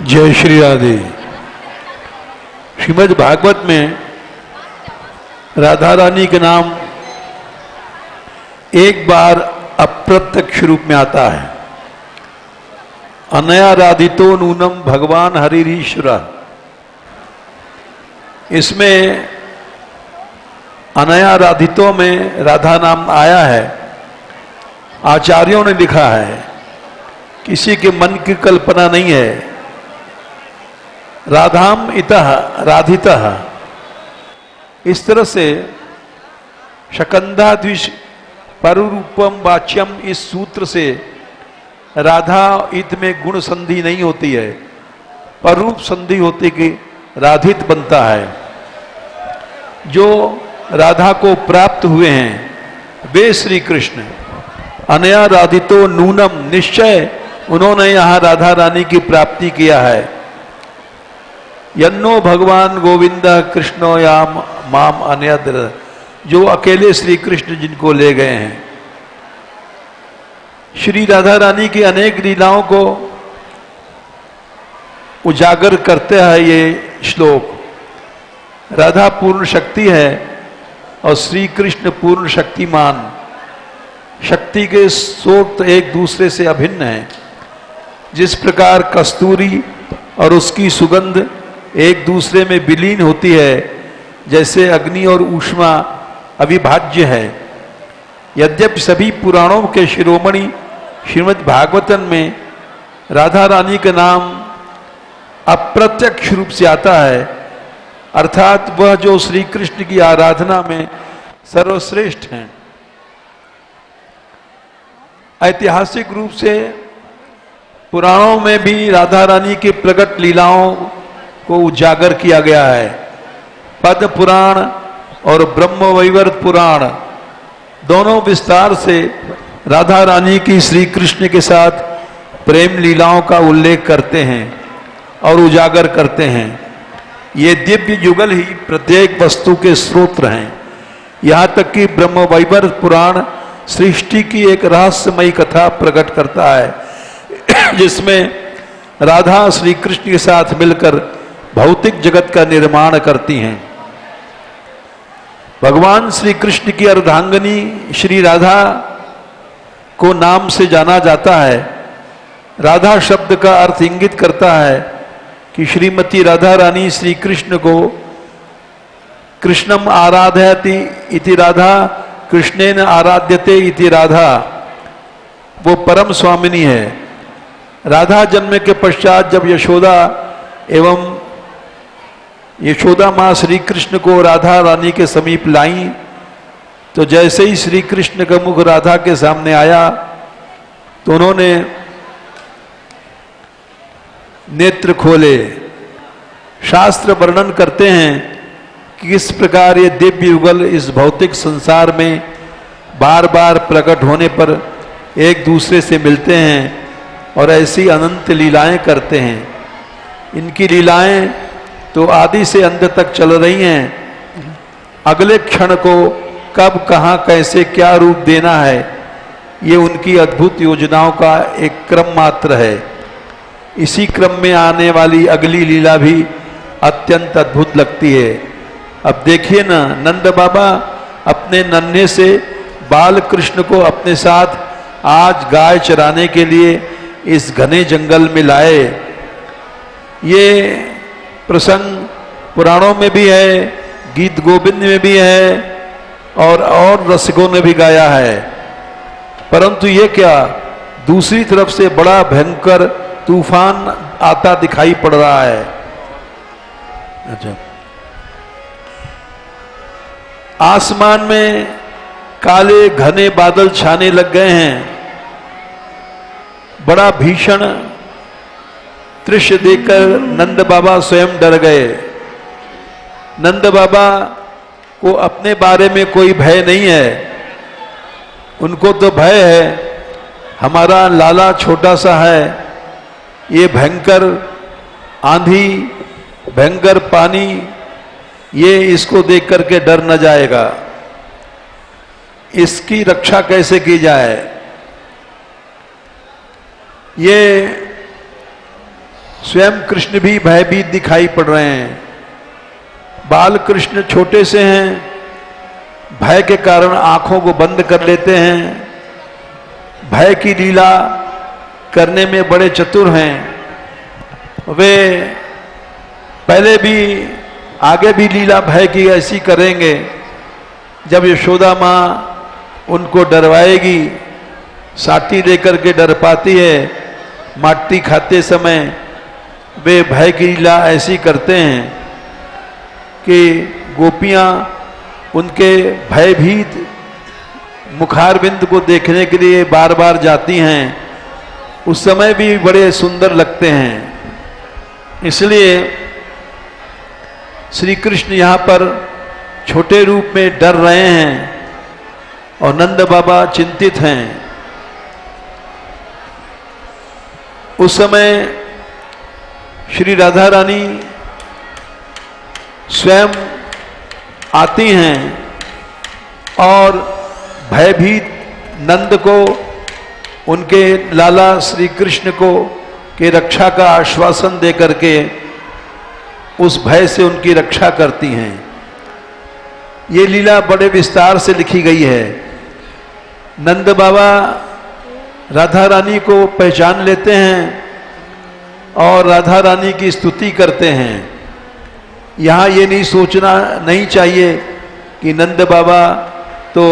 जय श्री राधे। श्रीमद् भागवत में राधा रानी के नाम एक बार अप्रत्यक्ष रूप में आता है। अनया राधितो नूनम भगवान हरिरीश्वर। इसमें अनया राधितो में राधा नाम आया है। आचार्यों ने लिखा है, किसी के मन की कल्पना नहीं है। राधाम इतः राधितः, इस तरह से शकंधाद्विष परुरूपम वाच्यम, इस सूत्र से राधा इत में गुण संधि नहीं होती है, परूप संधि होती कि राधित बनता है। जो राधा को प्राप्त हुए हैं वे श्री कृष्ण। अनया राधितो नूनम, निश्चय उन्होंने यहां राधा रानी की प्राप्ति किया है। यन्नो भगवान गोविंद कृष्णो याम माम अन्यद्र, जो अकेले श्री कृष्ण जिनको ले गए हैं। श्री राधा रानी की अनेक लीलाओं को उजागर करते हैं ये श्लोक। राधा पूर्ण शक्ति है और श्री कृष्ण पूर्ण शक्तिमान। शक्ति के स्रोत एक दूसरे से अभिन्न हैं। जिस प्रकार कस्तूरी और उसकी सुगंध एक दूसरे में विलीन होती है, जैसे अग्नि और ऊष्मा अविभाज्य है। यद्यपि सभी पुराणों के शिरोमणि श्रीमद् भागवतन में राधा रानी का नाम अप्रत्यक्ष रूप से आता है, अर्थात वह जो श्री कृष्ण की आराधना में सर्वश्रेष्ठ हैं। ऐतिहासिक रूप से पुराणों में भी राधा रानी के प्रकट लीलाओं को उजागर किया गया है। पद्म पुराण और ब्रह्म वैवर्त पुराण दोनों विस्तार से राधा रानी की श्री कृष्ण के साथ प्रेम लीलाओं का उल्लेख करते हैं और उजागर करते हैं। ये दिव्य युगल ही प्रत्येक वस्तु के स्रोत हैं। यहाँ तक कि ब्रह्म वैवर्त पुराण सृष्टि की एक रहस्यमयी कथा प्रकट करता है, जिसमें राधा श्री कृष्ण के साथ मिलकर भौतिक जगत का निर्माण करती हैं। भगवान श्री कृष्ण की अर्धांगिनी श्री राधा को नाम से जाना जाता है। राधा शब्द का अर्थ इंगित करता है कि श्रीमती राधा रानी श्री कृष्ण को कृष्णम आराधयति इति राधा, कृष्णेन आराध्यते इति राधा, वो परम स्वामिनी है। राधा जन्म के पश्चात जब यशोदा एवं यशोदा माँ श्री कृष्ण को राधा रानी के समीप लाई, तो जैसे ही श्री कृष्ण का मुख राधा के सामने आया तो उन्होंने नेत्र खोले। शास्त्र वर्णन करते हैं कि किस प्रकार ये दिव्य युगल इस भौतिक संसार में बार बार प्रकट होने पर एक दूसरे से मिलते हैं और ऐसी अनंत लीलाएं करते हैं। इनकी लीलाएं तो आदि से अंत तक चल रही हैं। अगले क्षण को कब कहां कैसे क्या रूप देना है, ये उनकी अद्भुत योजनाओं का एक क्रम मात्र है। इसी क्रम में आने वाली अगली लीला भी अत्यंत अद्भुत लगती है। अब देखिए ना, नंद बाबा अपने नन्हे से बाल कृष्ण को अपने साथ आज गाय चराने के लिए इस घने जंगल में लाए। ये प्रसंग पुराणों में भी है, गीत गोविंद में भी है और रसिकों ने भी गाया है। परंतु ये क्या, दूसरी तरफ से बड़ा भयंकर तूफान आता दिखाई पड़ रहा है। अच्छा, आसमान में काले घने बादल छाने लग गए हैं। बड़ा भीषण दृश्य देखकर नंद बाबा स्वयं डर गए। नंद बाबा को अपने बारे में कोई भय नहीं है, उनको तो भय है हमारा लाला छोटा सा है, ये भयंकर आंधी भयंकर पानी, ये इसको देख करके डर न जाएगा, इसकी रक्षा कैसे की जाए। ये स्वयं कृष्ण भी भयभीत दिखाई पड़ रहे हैं। बाल कृष्ण छोटे से हैं, भय के कारण आंखों को बंद कर लेते हैं। भय की लीला करने में बड़े चतुर हैं। वे पहले भी आगे भी लीला भय की ऐसी करेंगे। जब यशोदा माँ उनको डरवाएगी, साटी लेकर के डर पाती है, माटी खाते समय वे भय की लीला ऐसी करते हैं कि गोपियाँ उनके भयभीत मुखारविंद को देखने के लिए बार बार जाती हैं। उस समय भी बड़े सुंदर लगते हैं। इसलिए श्री कृष्ण यहाँ पर छोटे रूप में डर रहे हैं और नंद बाबा चिंतित हैं। उस समय श्री राधा रानी स्वयं आती हैं और भयभीत नंद को, उनके लाला श्री कृष्ण को के रक्षा का आश्वासन देकर के उस भय से उनकी रक्षा करती हैं। ये लीला बड़े विस्तार से लिखी गई है। नंद बाबा राधा रानी को पहचान लेते हैं और राधा रानी की स्तुति करते हैं। यहाँ ये नहीं सोचना नहीं चाहिए कि नंद बाबा तो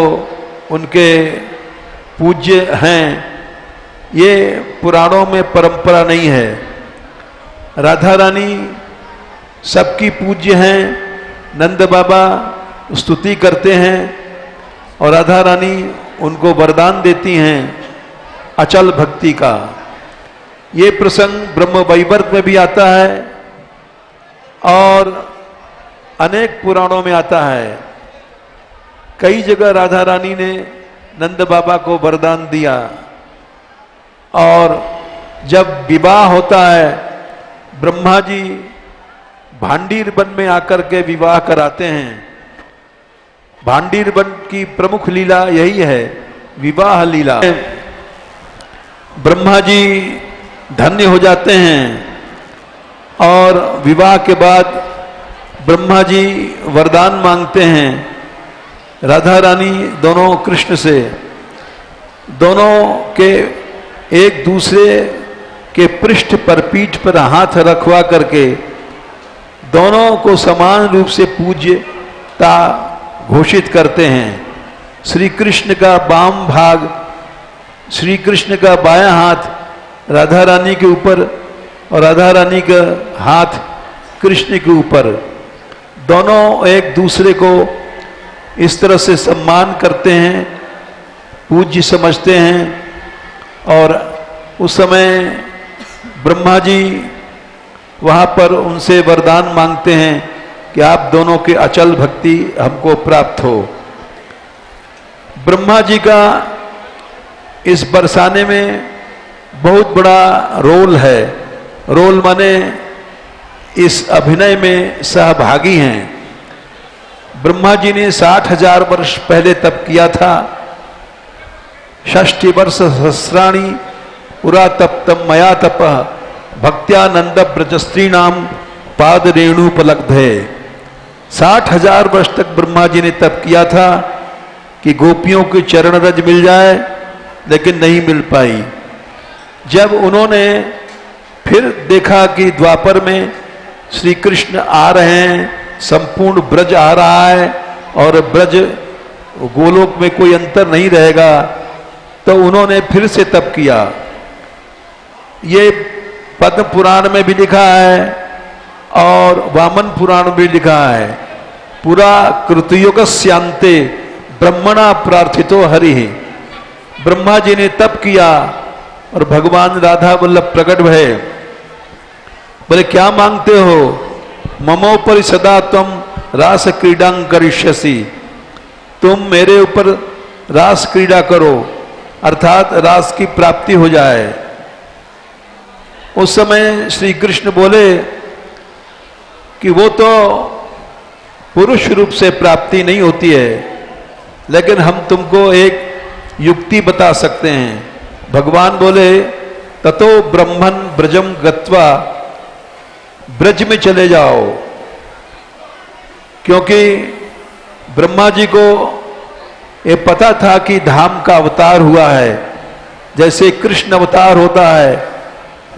उनके पूज्य हैं। ये पुराणों में परंपरा नहीं है। राधा रानी सबकी पूज्य हैं। नंद बाबा स्तुति करते हैं और राधा रानी उनको वरदान देती हैं अचल भक्ति का। ये प्रसंग ब्रह्म वैवर्त में भी आता है और अनेक पुराणों में आता है। कई जगह राधा रानी ने नंद बाबा को वरदान दिया और जब विवाह होता है, ब्रह्मा जी भांडीर वन में आकर के विवाह कराते हैं। भांडीर वन की प्रमुख लीला यही है, विवाह लीला। ब्रह्मा जी धन्य हो जाते हैं और विवाह के बाद ब्रह्मा जी वरदान मांगते हैं राधा रानी दोनों कृष्ण से। दोनों के एक दूसरे के पृष्ठ पर, पीठ पर हाथ रखवा करके दोनों को समान रूप से पूज्यता घोषित करते हैं। श्री कृष्ण का वाम भाग, श्री कृष्ण का बायां हाथ राधा रानी के ऊपर और राधा रानी का हाथ कृष्ण के ऊपर। दोनों एक दूसरे को इस तरह से सम्मान करते हैं, पूज्य समझते हैं। और उस समय ब्रह्मा जी वहां पर उनसे वरदान मांगते हैं कि आप दोनों के अचल भक्ति हमको प्राप्त हो। ब्रह्मा जी का इस बरसाने में बहुत बड़ा रोल है। रोल माने इस अभिनय में सहभागी हैं। ब्रह्मा जी ने 60,000 वर्ष पहले तप किया था। 60 वर्ष सहस्राणी पुरा तप्तम मया तपः भक्त्यानंद ब्रजस्त्री नाम पाद रेणुपलब्ध है। 60,000 वर्ष तक ब्रह्मा जी ने तप किया था कि गोपियों की चरण रज मिल जाए, लेकिन नहीं मिल पाई। जब उन्होंने फिर देखा कि द्वापर में श्री कृष्ण आ रहे हैं, संपूर्ण ब्रज आ रहा है और ब्रज गोलोक में कोई अंतर नहीं रहेगा, तो उन्होंने फिर से तप किया। ये पद्म पुराण में भी लिखा है और वामन पुराण में भी लिखा है। पूरा कृतयुगस्यान्ते ब्रह्मणा प्रार्थितो हरि। ब्रह्मा जी ने तप किया और भगवान राधा वल्लभ प्रकट भये। बोले क्या मांगते हो? ममोपरि सदा तुम रास क्रीडां करिष्यसि। तुम मेरे ऊपर रास क्रीड़ा करो, अर्थात रास की प्राप्ति हो जाए। उस समय श्री कृष्ण बोले कि वो तो पुरुष रूप से प्राप्ति नहीं होती है, लेकिन हम तुमको एक युक्ति बता सकते हैं। भगवान बोले ततो ब्रह्मन् ब्रजम गत्वा ब्रज में चले जाओ, क्योंकि ब्रह्मा जी को ये पता था कि धाम का अवतार हुआ है। जैसे कृष्ण अवतार होता है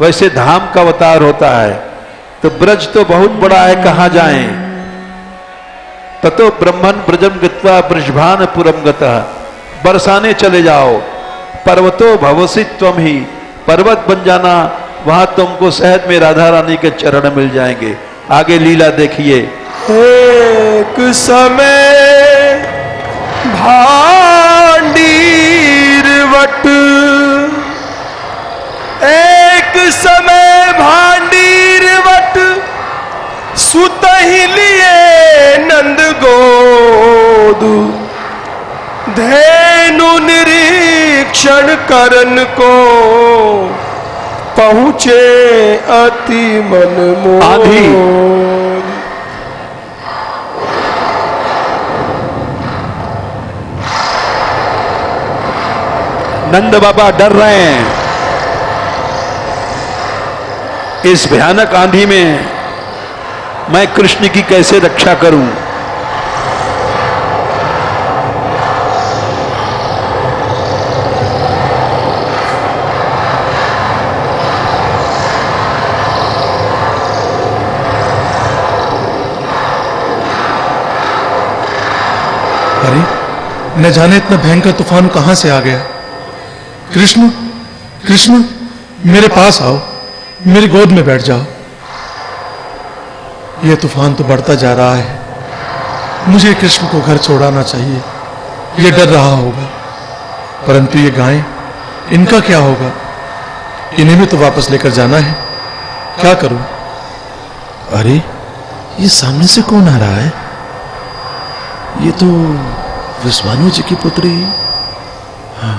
वैसे धाम का अवतार होता है। तो ब्रज तो बहुत बड़ा है, कहां जाएं। ततो ब्रह्मन् ब्रजम गत्वा बृषभानपुरम गतः, बरसाने चले जाओ। पर्वतो भवसि त्वम ही, पर्वत बन जाना, वहां तुमको सहज में राधा रानी के चरण मिल जाएंगे। आगे लीला देखिए। एक समय भांडीर वट, एक समय भांडीर वट, सुतहि लिए नंद गोद, धेनु निरीक्षण करन को, पहुंचे अति मन मोह। नंद बाबा डर रहे हैं। इस भयानक आंधी में मैं कृष्ण की कैसे रक्षा करूं। अरे न जाने इतना भयंकर तूफान कहां से आ गया। कृष्ण कृष्ण मेरे पास आओ, मेरी गोद में बैठ जाओ। यह तूफान तो बढ़ता जा रहा है, मुझे कृष्ण को घर छोड़ाना चाहिए। यह डर रहा होगा, परंतु ये गायें, इनका क्या होगा। इन्हें भी तो वापस लेकर जाना है, क्या करूं। अरे ये सामने से कौन आ रहा है। ये तो विश्वानु जी की पुत्री, हाँ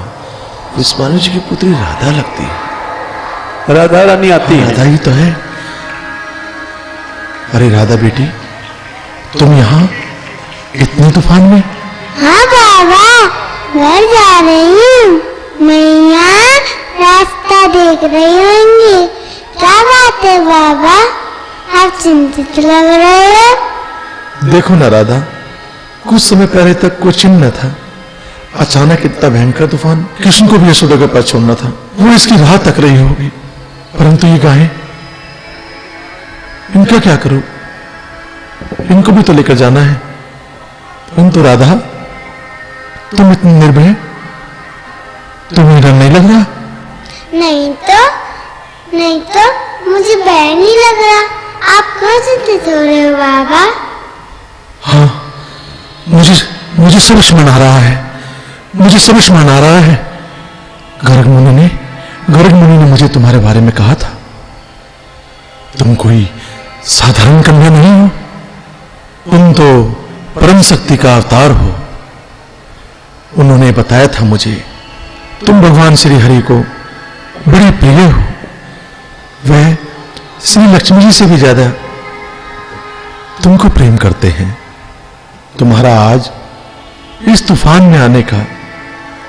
विश्वानु जी की पुत्री राधा लगती है। राधा रानी आती है। राधा ही तो है। अरे राधा बेटी, तुम यहाँ इतने तूफान में। हाँ बाबा, घर जा रही हूँ। मैं यहाँ रास्ता देख रही होंगी। क्या बात है बाबा, आप चिंतित लग रहे हो। देखो ना राधा, कुछ समय पहले तक कोई चिन्ह न था, अचानक इतना भयंकर तूफान। कृष्ण को भी यशोदा के पास छोड़ना था, वो इसकी राह तक रही होगी, परंतु ये गायें, इनका क्या करूं। इनको भी तो लेकर जाना है। परंतु राधा, तुम इतनी निर्भय, तुम्हें डर नहीं लग रहा। नहीं तो मुझे डर नहीं लग रहा। आप क्यों चिंतित हो रहे हो बाबा। हाँ, मुझे सब स्मरण आ रहा है, मुझे सब स्मरण आ रहा है। गर्ग मुनि ने मुझे तुम्हारे बारे में कहा था, तुम कोई साधारण कन्या नहीं हो, तुम तो परम शक्ति का अवतार हो। उन्होंने बताया था मुझे, तुम भगवान श्री हरि को बड़े प्रिय हो। वह श्री लक्ष्मी जी से भी ज्यादा तुमको प्रेम करते हैं। तुम्हारा आज इस तूफान में आने का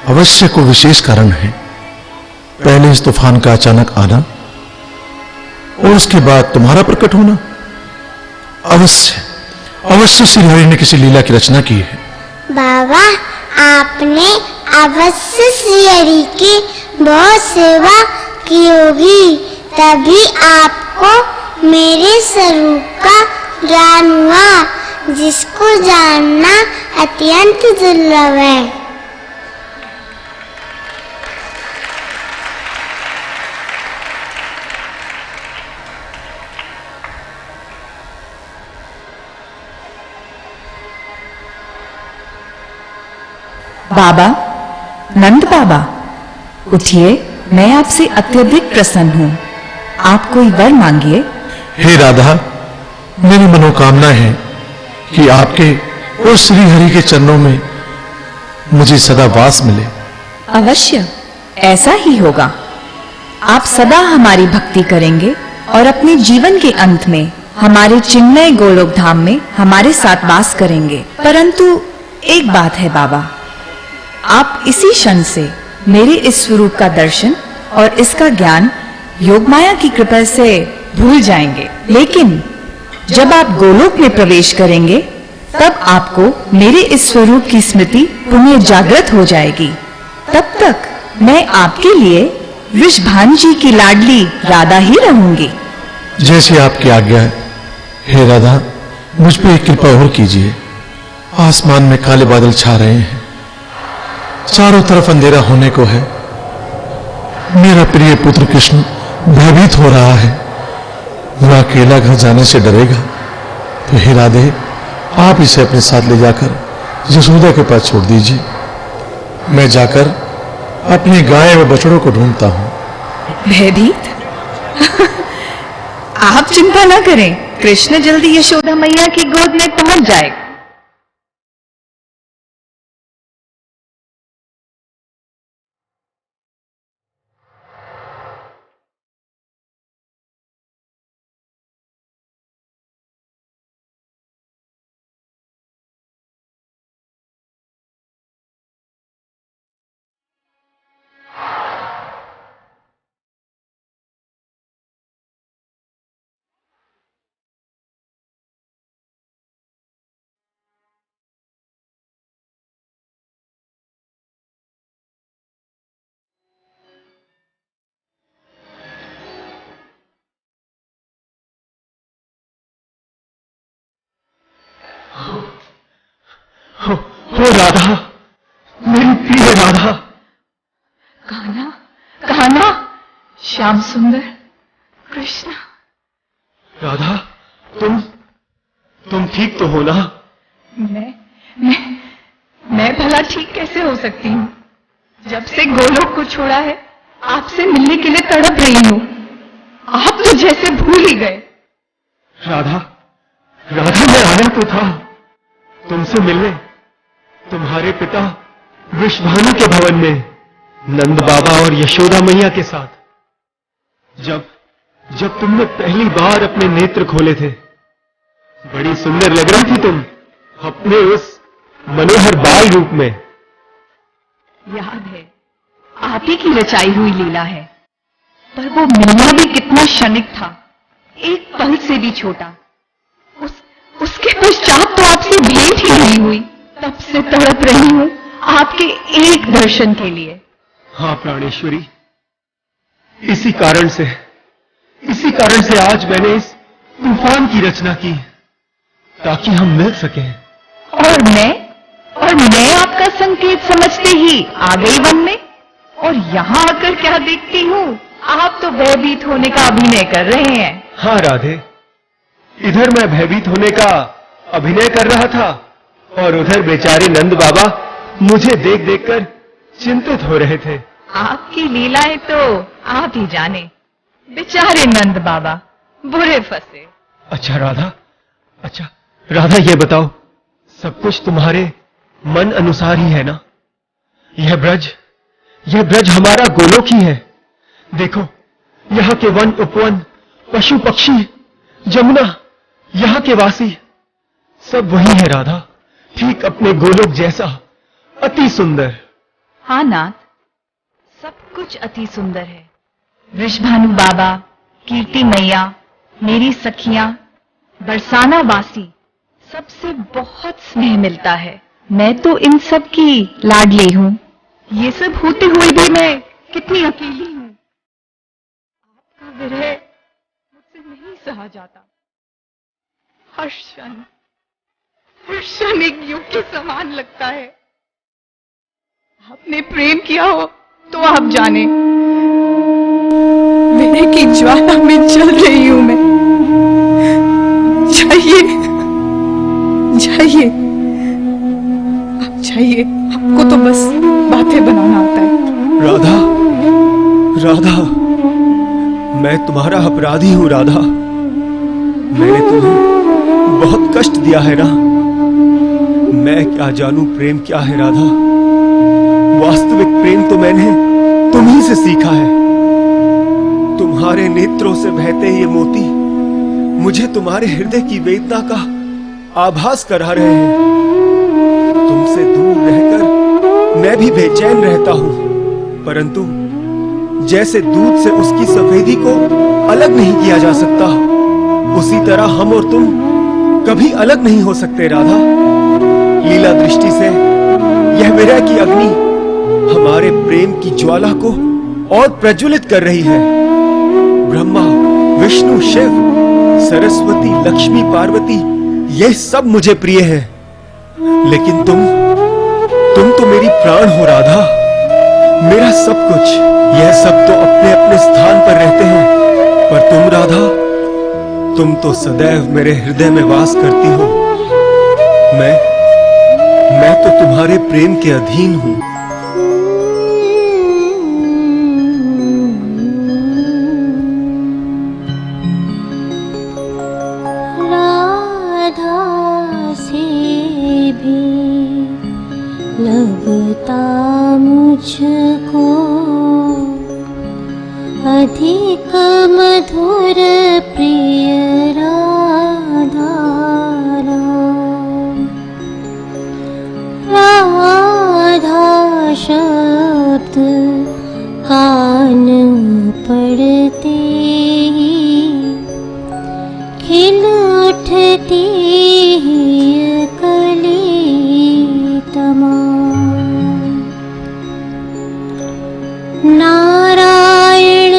अवश्य को विशेष कारण है। पहले इस तूफान का अचानक आना और उसके बाद तुम्हारा प्रकट होना। अवश्य श्री हरि ने किसी लीला की रचना की है। बाबा, आपने अवश्य श्री हरि की बहुत सेवा की होगी, तभी आपको मेरे स्वरूप का ज्ञान हुआ, जिसको जानना अत्यंत दुर्लभ है। बाबा, नंद बाबा, उठिए, मैं आपसे अत्यधिक प्रसन्न हूँ। आप कोई वर मांगिए। हे राधा, मेरी मनोकामना है कि आपके और श्री हरि के चरणों में मुझे सदा वास मिले। अवश्य ऐसा ही होगा। आप सदा हमारी भक्ति करेंगे और अपने जीवन के अंत में हमारे चिन्मय गोलोक धाम में हमारे साथ वास करेंगे। परंतु एक बात है बाबा, आप इसी क्षण से मेरे इस स्वरूप का दर्शन और इसका ज्ञान योगमाया की कृपा से भूल जाएंगे। लेकिन जब आप गोलोक में प्रवेश करेंगे तब आपको मेरे इस स्वरूप की स्मृति पुनः जागृत हो जाएगी। तब तक मैं आपके लिए वृषभानु जी की लाडली राधा ही रहूंगी। जैसी आपकी आज्ञा है। हे राधा, मुझ पे एक कृपा और कीजिए। आसमान में काले बादल छा रहे हैं, चारों तरफ अंधेरा होने को है। मेरा प्रिय पुत्र कृष्ण भयभीत हो रहा है, वह अकेला घर जाने से डरेगा। तो हे राधे, आप इसे अपने साथ ले जाकर यशोदा के पास छोड़ दीजिए। मैं जाकर अपनी गाय व बछड़ों को ढूंढता हूं। भयभीत? आप चिंता न करें, कृष्ण जल्दी यशोदा मैया की गोद में पहुंच जाएगा। हो राधा, मेरी प्रिय राधा। कान्हा, कान्हा, श्याम सुंदर, कृष्ण। राधा, तुम ठीक तो हो ना? मैं भला ठीक कैसे हो सकती हूँ? जब से गोलोक को छोड़ा है आपसे मिलने के लिए तड़प रही हूँ। आप तो जैसे भूल ही गए। राधा, मैं आया तो था तुमसे मिलने, तुम्हारे पिता वृषभानु के भवन में नंद बाबा और यशोदा मैया के साथ। जब तुमने पहली बार अपने नेत्र खोले थे, बड़ी सुंदर लग रही थी तुम अपने उस मनोहर बाल रूप में। याद है, आप ही की रचाई हुई लीला है, पर वो मिलना भी कितना क्षणिक था, एक पल से भी छोटा। उसके पश्चात तो आपसे भेंट ही नहीं हुई। तब से तड़प रही हूं आपके एक दर्शन के लिए। हाँ प्राणेश्वरी, इसी कारण से आज मैंने इस तूफान की रचना की, ताकि हम मिल सकें। और मैं आपका संकेत समझते ही आ गई वन में, और यहाँ आकर क्या देखती हूँ, आप तो भयभीत होने का अभिनय कर रहे हैं। हाँ राधे, इधर मैं भयभीत होने का अभिनय कर रहा था, और उधर बेचारे नंद बाबा मुझे देख देखकर चिंतित हो रहे थे। आपकी लीलाएं तो आप ही जाने, बेचारे नंद बाबा बुरे फंसे। अच्छा राधा, ये बताओ, सब कुछ तुम्हारे मन अनुसार ही है ना? यह ब्रज हमारा गोलोक ही है। देखो, यहाँ के वन उपवन, पशु पक्षी, जमुना, यहाँ के वासी सब वही है राधा, ठीक अपने गोलोक जैसा, अति सुंदर। हाँ नाथ, सब कुछ अति सुंदर है। वृषभानु बाबा, कीर्ति मैया, मेरी सखियां, बरसाना वासी, सबसे बहुत स्नेह मिलता है। मैं तो इन सब की लाडली हूँ। ये सब होते हुए भी मैं कितनी अकेली हूँ। आपका विरह मुझसे नहीं सहा जाता। हर क्षण एक युग के समान लगता है। आपने प्रेम किया हो तो आप जाने, विरह की ज्वाला में जल रही हूं मैं। जाइए, आप जाइए, आपको तो बस बातें बनाना आता है। राधा, मैं तुम्हारा अपराधी हूं राधा। मैंने तुम्हें बहुत कष्ट दिया है ना। मैं क्या जानूं प्रेम क्या है राधा। वास्तविक प्रेम तो मैंने तुम्ही से सीखा है। तुम्हारे नेत्रों से बहते ये मोती मुझे तुम्हारे हृदय की वेदना का आभास करा रहे हैं। तुमसे दूर रहकर मैं भी बेचैन रहता हूं, जैसे दूध से उसकी सफेदी को अलग नहीं किया जा सकता, उसी तरह हम और तुम कभी अलग नहीं हो सकते राधा। लीला दृष्टि से यह विरह की अग्नि हमारे प्रेम की ज्वाला को और प्रज्वलित कर रही है। ब्रह्मा, विष्णु, शिव, सरस्वती, लक्ष्मी, पार्वती, ये सब मुझे प्रिय है, लेकिन तुम तो मेरी प्राण हो राधा, मेरा सब कुछ। यह सब तो अपने अपने स्थान पर रहते हैं, पर तुम राधा, तुम तो सदैव मेरे हृदय में वास करती हो। मैं तो तुम्हारे प्रेम के अधीन हूं। लगता मुझको अधिक मधुर प्रिय राधा राम। राधा शब्द कान पड़ते ही खिल उठती नारायण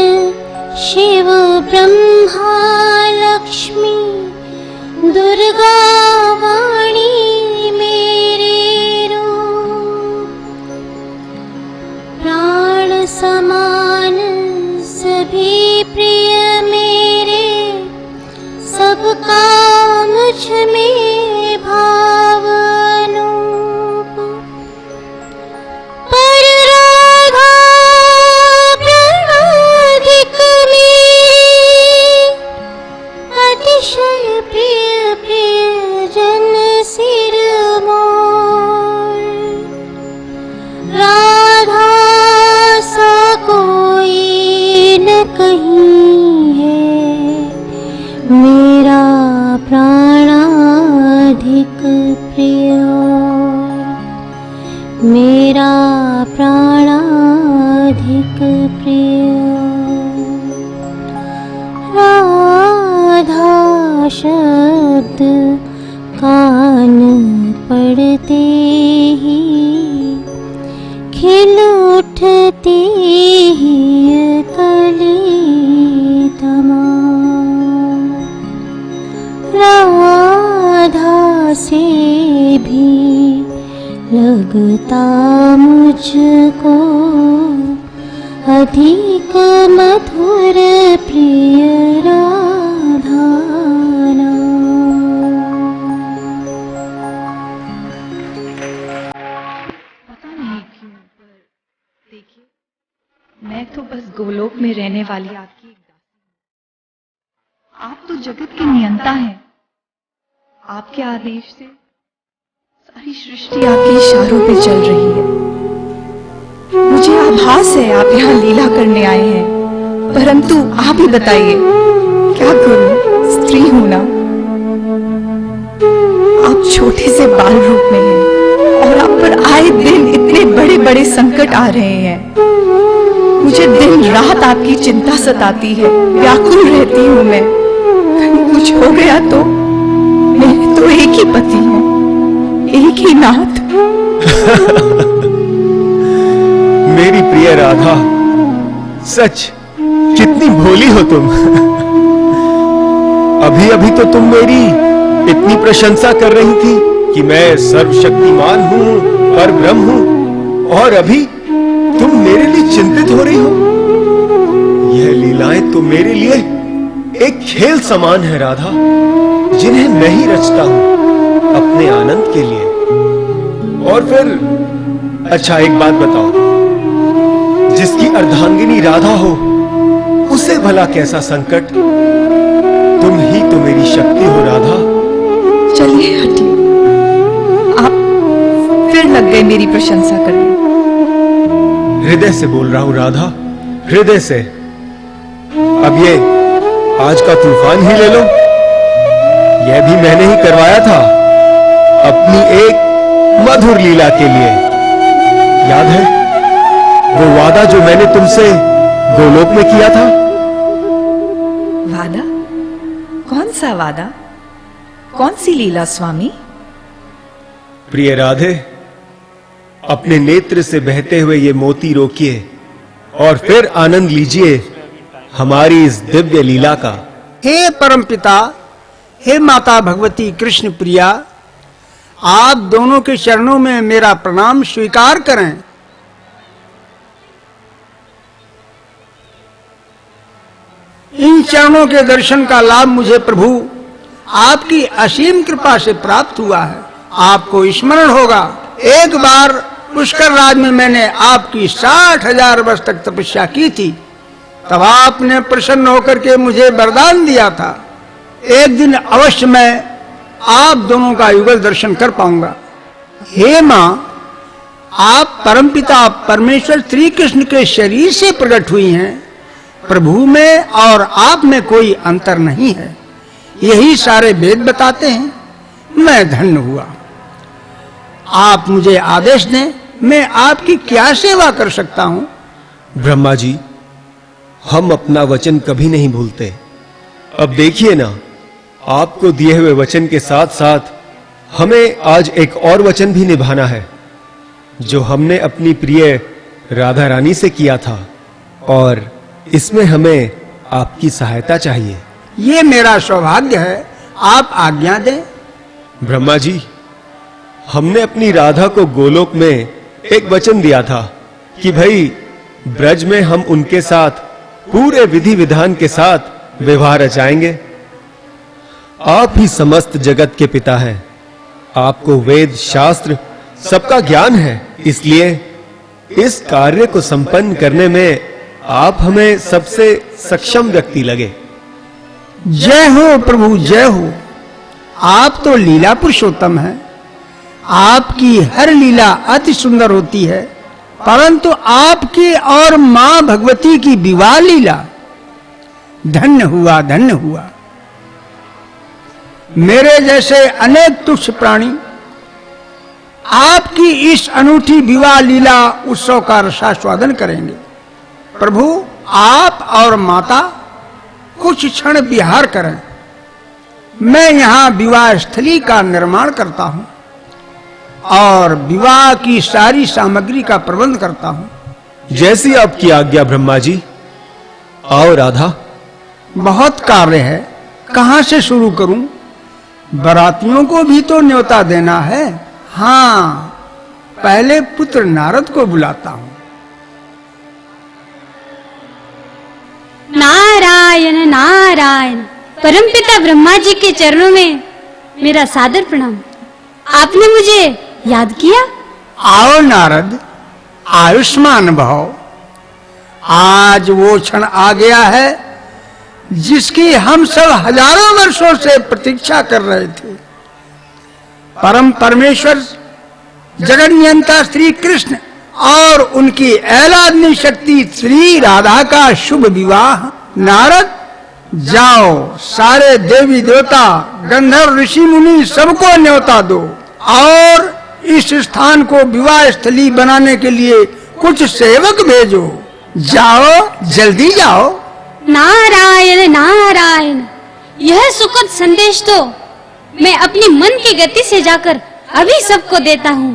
शिव ब्रह्मा लक्ष्मी दुर्गा वाणी मेरे रूप, प्राण समान सभी प्रिय मेरे, सबका मुझ में भाव अनूप। पर राधा प्राणाधिक मेरी, अतिशय प्रिय प्रिय जन सिर मोर। राधा सा कोई न कहीं है, मेरा प्राणाधिक प्रिय, मेरा प्राणाधिक प्रिय। राधा शब्द कान पड़ते ही खिल उठती ही कली तमाम। राधा से भी लगता मुझको अधिक मधुर प्रिय राधा नाम। पता नहीं क्यों, पर देखिए, मैं तो बस गोलोक में रहने वाली आपकी एक दासी हूं। आप तो जगत के नियंता हैं। आपके आदेश से सारी सृष्टि आपके इशारों पे चल रही है। मुझे आभास है आप यहाँ लीला करने आए हैं, परंतु आप ही बताइए, क्या करूं? स्त्री हूं ना। आप छोटे से बाल रूप में हैं और आप पर आए दिन इतने बड़े बड़े संकट आ रहे हैं। मुझे दिन रात आपकी चिंता सताती है, व्याकुल रहती हूं मैं। कुछ हो गया तो मेरे तो एक ही पति हैं, एक ही नाथ। मेरी प्रिय राधा, सच कितनी भोली हो तुम। अभी अभी तो तुम मेरी इतनी प्रशंसा कर रही थी कि मैं सर्वशक्तिमान हूं, पर ब्रह्म हूं, और अभी तुम मेरे लिए चिंतित हो रही हो। यह लीलाएं तो मेरे लिए एक खेल समान है राधा, जिन्हें मैं ही रचता हूं अपने आनंद के लिए। और फिर अच्छा एक बात बताओ, जिसकी अर्धांगिनी राधा हो, उसे भला कैसा संकट? तुम ही तो मेरी शक्ति हो राधा। चलिए हटिए, आप फिर लग गए मेरी प्रशंसा करने। हृदय से बोल रहा हूं राधा, हृदय से। अब ये आज का तूफान ही ले लो, यह भी मैंने ही करवाया था अपनी एक मधुर लीला के लिए। याद है वो वादा जो मैंने तुमसे गोलोक में किया था। वादा? कौन सा वादा? कौन सी लीला स्वामी? प्रिय राधे, अपने नेत्र से बहते हुए ये मोती रोकिए और फिर आनंद लीजिए हमारी इस दिव्य लीला का। हे परमपिता, हे माता भगवती कृष्ण प्रिया, आप दोनों के चरणों में मेरा प्रणाम स्वीकार करें। इन चरणों के दर्शन का लाभ मुझे प्रभु आपकी असीम कृपा से प्राप्त हुआ है। आपको स्मरण होगा, एक बार पुष्कर राज में मैंने आपकी 60,000 वर्ष तक तपस्या की थी। तब आपने प्रसन्न होकर के मुझे वरदान दिया था, एक दिन अवश्य मैं आप दोनों का युगल दर्शन कर पाऊंगा। हे मां, आप परमपिता परमेश्वर श्री कृष्ण के शरीर से प्रकट हुई हैं। प्रभु में और आप में कोई अंतर नहीं है, यही सारे वेद बताते हैं। मैं धन्य हुआ। आप मुझे आदेश दें, मैं आपकी क्या सेवा कर सकता हूं? ब्रह्मा जी, हम अपना वचन कभी नहीं भूलते। अब देखिए ना, आपको दिए हुए वचन के साथ साथ हमें आज एक और वचन भी निभाना है, जो हमने अपनी प्रिय राधा रानी से किया था, और इसमें हमें आपकी सहायता चाहिए। ये मेरा सौभाग्य है, आप आज्ञा दें। ब्रह्मा जी, हमने अपनी राधा को गोलोक में एक वचन दिया था कि भाई ब्रज में हम उनके साथ पूरे विधि विधान के साथ विवाह रचाएंगे। आप ही समस्त जगत के पिता हैं, आपको वेद शास्त्र सबका ज्ञान है, इसलिए इस कार्य को संपन्न करने में आप हमें सबसे सक्षम व्यक्ति लगे। जय हो प्रभु, जय हो। आप तो लीला पुरुषोत्तम हैं। आपकी हर लीला अति सुंदर होती है, परंतु आपकी और मां भगवती की विवाह लीला, धन्य हुआ, धन्य हुआ। मेरे जैसे अनेक तुच्छ प्राणी आपकी इस अनूठी विवाह लीला उत्सव का रसास्वादन करेंगे। प्रभु, आप और माता कुछ क्षण विहार करें। मैं यहाँ विवाह स्थली का निर्माण करता हूँ और विवाह की सारी सामग्री का प्रबंध करता हूँ। जैसी आपकी आज्ञा ब्रह्मा जी। आओ राधा। बहुत कार्य है, कहाँ से शुरू करूं? बरातियों को भी तो न्योता देना है। हाँ, पहले पुत्र नारद को बुलाता हूं। नारायण नारायण। परमपिता ब्रह्मा जी के चरणों में मेरा सादर प्रणाम। आपने मुझे याद किया? आओ नारद, आयुष्मान भव। आज वो क्षण आ गया है जिसकी हम सब हजारों वर्षों से प्रतीक्षा कर रहे थे। परम परमेश्वर जगत नियंता श्री कृष्ण और उनकी ऐलादनी शक्ति श्री राधा का शुभ विवाह। नारद, जाओ, सारे देवी देवता, गंधर्व, ऋषि मुनि सबको न्योता दो और इस स्थान को विवाह स्थली बनाने के लिए कुछ सेवक भेजो। जाओ, जल्दी जाओ। नारायण नारायण। यह सुखद संदेश तो मैं अपनी मन की गति से जाकर अभी सबको देता हूँ।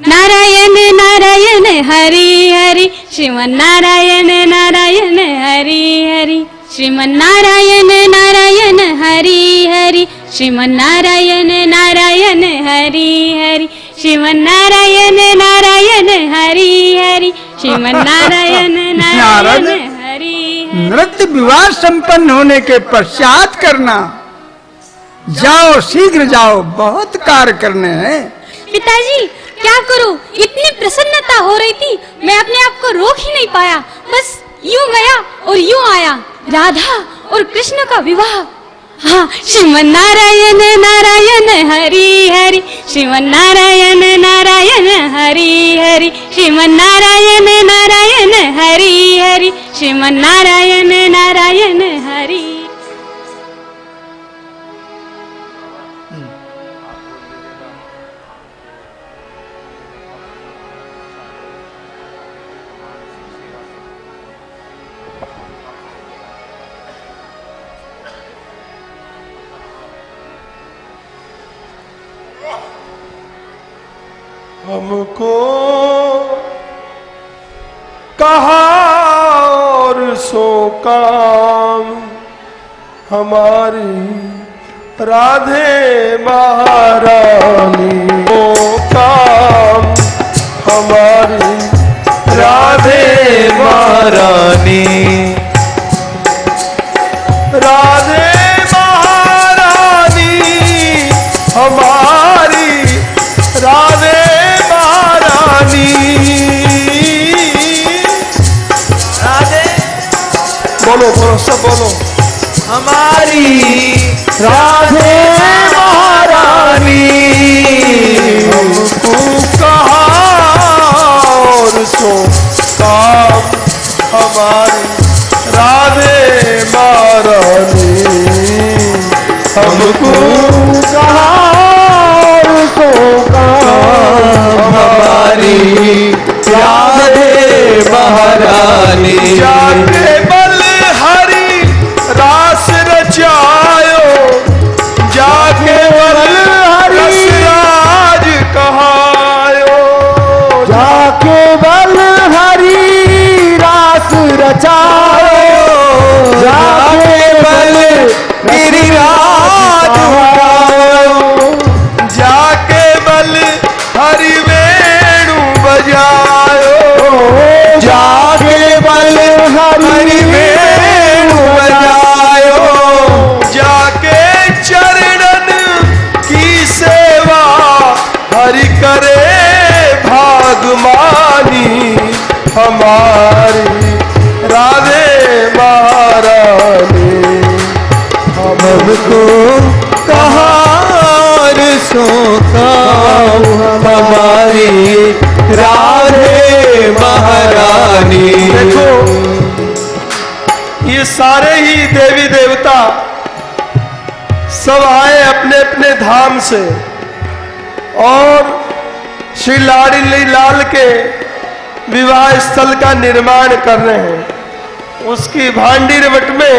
नारायण नारायण हरि हरि, श्रीमन नारायण नारायण हरि हरि, श्रीमन नारायण नारायण हरि हरि, श्रीमन नारायण नारायण हरि हरि, श्रीमन नारायण नारायण हरि हरि, श्रीमन नारायण नारायण हरि। नृत्य विवाह संपन्न होने के पश्चात करना। जाओ, शीघ्र जाओ, बहुत कार्य करने हैं। पिताजी, क्या करूं? इतनी प्रसन्नता हो रही थी, मैं अपने आप को रोक ही नहीं पाया। बस यूं गया और यूं आया। राधा और कृष्ण का विवाह। हाँ, श्रीमन नारायण नारायण हरि हरि, श्रीमन नारायण नारायण हरि हरि, श्रीमन नारायण नारायण हरि हरि, श्रीमन नारायण नारायण हरि। हमको कहा और सो काम हमारी राधे महारानी को काम हमारी राधे महारानी राधे महारानी हमारी राधे महारानी राधे बोलो बोलो सब बोलो हमारी राधे महारानी हमको कहा और सो काम हमारी राधे महारानी हमको कहा और सो काम हमारी राधे महारानी जाके बल हरि रास रचायो जाके बल हरि राज कहायो जाके बल हरि रास रचायो जाके बल गिरिराज उठायो जाके बल हरि वेणु बजायो जाके बल हरि वेणु बजायो जाके चरणन की सेवा हरि करे भागमानी हमारी राधे महारानी हमको कहा और सो काम हमारी राधे महारानी। देखो ये सारे ही देवी देवता सब आए अपने अपने धाम से और श्री लाडली लाल के विवाह स्थल का निर्माण कर रहे हैं। उसकी भांडी रवट में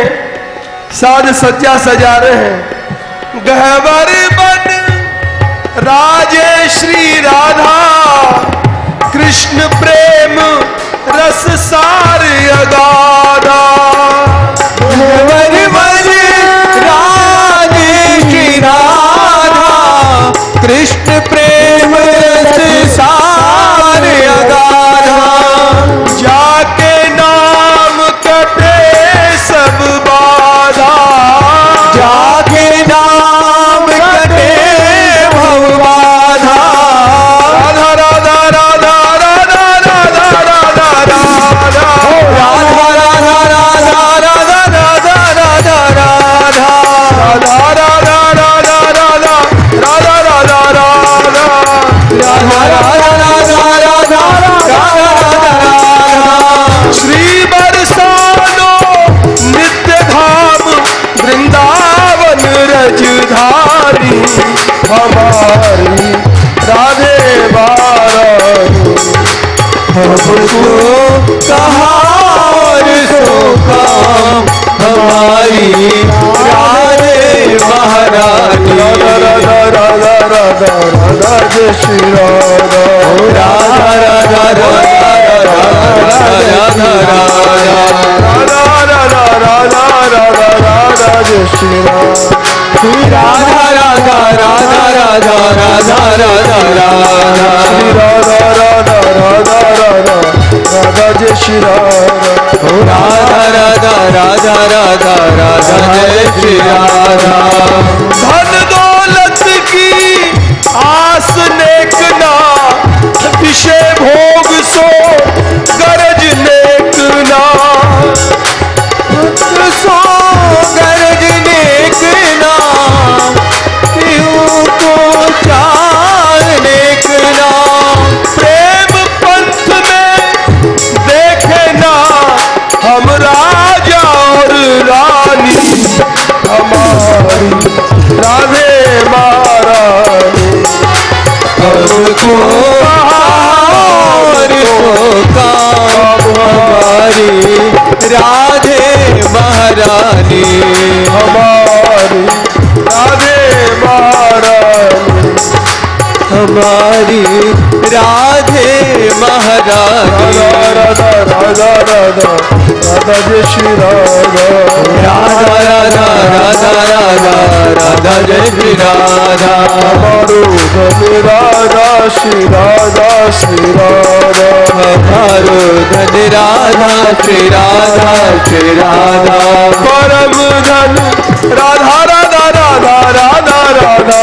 साज सज्जा सजा रहे हैं। गहवर बन राजे श्री राधा कृष्ण प्रेम रस सार अगाधा गहवर बन राजे श्री राधा कृष्ण प्रेम रस सार अगाधा जाके नाम कटे सब बाधा जाके नाम कटे भव बाधा राधा राधा राधा राधा राधा राधा राधा राधा राधा राधा राधा राधा श्री बरसानो नित्य धाम वृंदावन रजधानी हमारी राधे महारानी हमको कहा और सो काम हमारी राधे महारानी राधा राधा राधा राधा राधा जय श्री राधा राधा राधा राधा राधा राधा राधा राधा राधा जय श्री राधा राधा राधा राधा राधा राधा राधा श्री राधा राधा राधा राधा राधा जय श्री राधा राधा राधा राधा राधा राधा जय श्री राधा धन दौलत की आस नेक ना विषय भोग सो गरज नेक ना सो गरज नेक ना क्यों को चाल नेक ना प्रेम पंथ में देखे ना हम राजा और रानी हमारी कुमारी राधे महारानी राधा राधा राधा राधा जय श्री राधा राधा राधा राधा राधा राधा जय श्री राधा हमारो धन राधा श्री राधा श्री राधा हमारो धन राधा श्री राधा श्री राधा परम धन राधा राधा राधा राधा राधा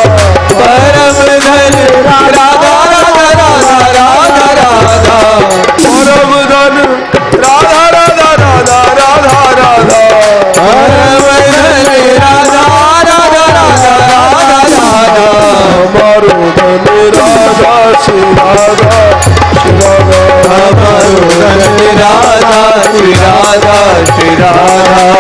परम धन राधा राधा राधा राधा राधा परम धन राधा राधा राधा राधा राधा परम धन राधा राधा राधा राधा राधा हमारो धन राधा श्री राधा श्री राधा हमारो धन राधा श्री राधा श्री राधा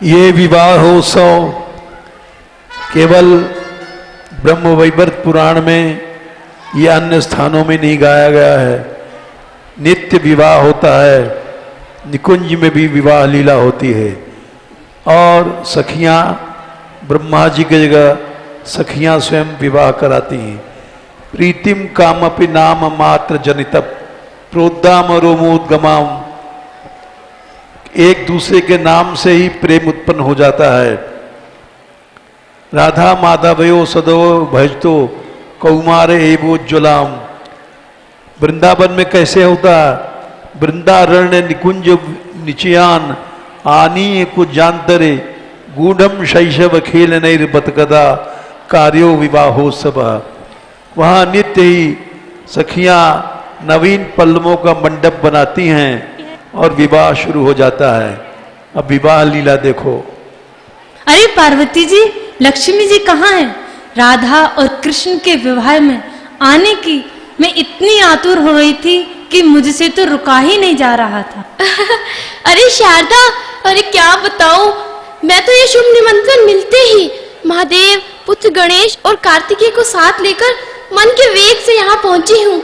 ये विवाहोत्सव केवल ब्रह्म वैवर्त पुराण में या अन्य स्थानों में नहीं गाया गया है। नित्य विवाह होता है, निकुंज में भी विवाह लीला होती है। और सखियां ब्रह्मा जी की जगह सखियां स्वयं विवाह कराती हैं। प्रीतिम कामपि नाम मात्र जनित प्रोद्दाम रोमोद्गमाम, एक दूसरे के नाम से ही प्रेम उत्पन्न हो जाता है। राधा माधवयो सदो भजतो कौमारे एवोज्वलाम, वृंदावन में कैसे होता? वृंदारण्य निकुंज निचयान आनीय कुजांतरे गूढ़म शैशव खेल नैर्बतकदा कार्यो विवाहोत्सव। वहाँ नित्य ही सखियां नवीन पल्लवों का मंडप बनाती हैं और विवाह शुरू हो जाता है। अब विवाह लीला देखो। अरे पार्वती जी, लक्ष्मी जी कहाँ हैं? राधा और कृष्ण के विवाह में आने की मैं इतनी आतुर हो रही थी कि मुझसे तो रुका ही नहीं जा रहा था। अरे शारदा, अरे क्या बताऊं, मैं तो ये शुभ निमंत्रण मिलते ही महादेव, पुत्र गणेश और कार्तिकेय को साथ लेकर मन के वेग से यहाँ पहुंची हूँ।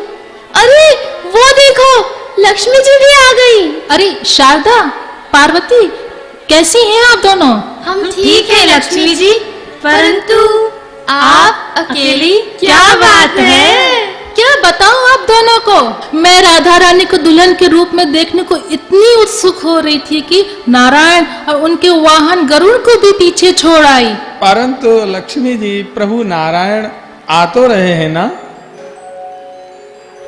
अरे वो देखो, लक्ष्मी जी भी आ गई। अरे शारदा, पार्वती, कैसी हैं आप दोनों? हम ठीक है लक्ष्मी जी, परंतु आप अकेली क्या बात है? क्या बताऊं आप दोनों को? मैं राधा रानी को दुल्हन के रूप में देखने को इतनी उत्सुक हो रही थी कि नारायण और उनके वाहन गरुड़ को भी पीछे छोड़ आई। परंतु लक्ष्मी जी, प्रभु नारायण आ तो रहे हैं ना?